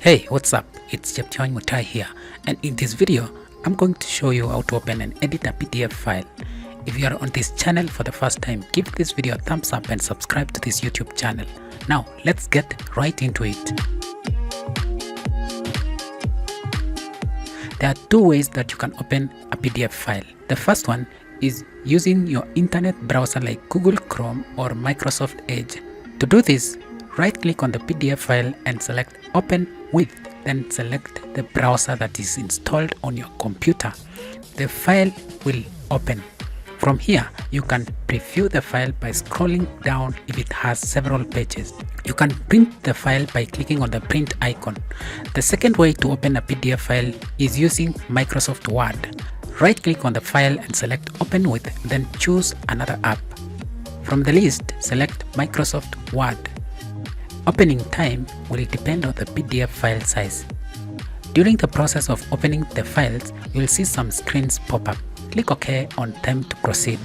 Hey, what's up? It's Cheption Mutai here, and in this video, I'm going to show you how to open and edit a PDF file. If you are on this channel for the first time, give this video a thumbs up and subscribe to this YouTube channel. Now, let's get right into it. There are two ways that you can open a PDF file. The first one is using your internet browser like Google Chrome or Microsoft Edge. To do this, right-click on the PDF file and select Open With, then select the browser that is installed on your computer. The file will open. From here, you can preview the file by scrolling down if it has several pages. You can print the file by clicking on the print icon. The second way to open a PDF file is using Microsoft Word. Right-click on the file and select Open With, then choose another app. From the list, select Microsoft Word. Opening time will depend on the PDF file size. During the process of opening the files, you will see some screens pop up. Click OK on Time to proceed.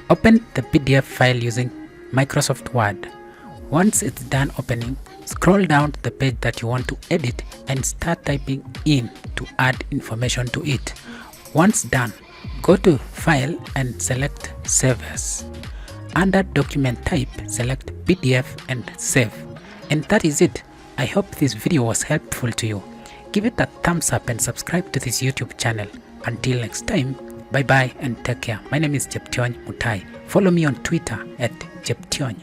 Open the PDF file using Microsoft Word. Once it's done opening, scroll down to the page that you want to edit and start typing in to add information to it. Once done, go to File and select Save As. Under document type, select PDF and save. And that is it. I hope this video was helpful to you. Give it a thumbs up and subscribe to this YouTube channel. Until next time, bye bye and take care. My name is Cheption Mutai. Follow me on Twitter at Cheption.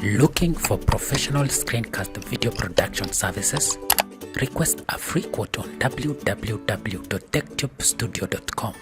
Looking for professional screencast video production services? Request a free quote on www.techtubstudio.com.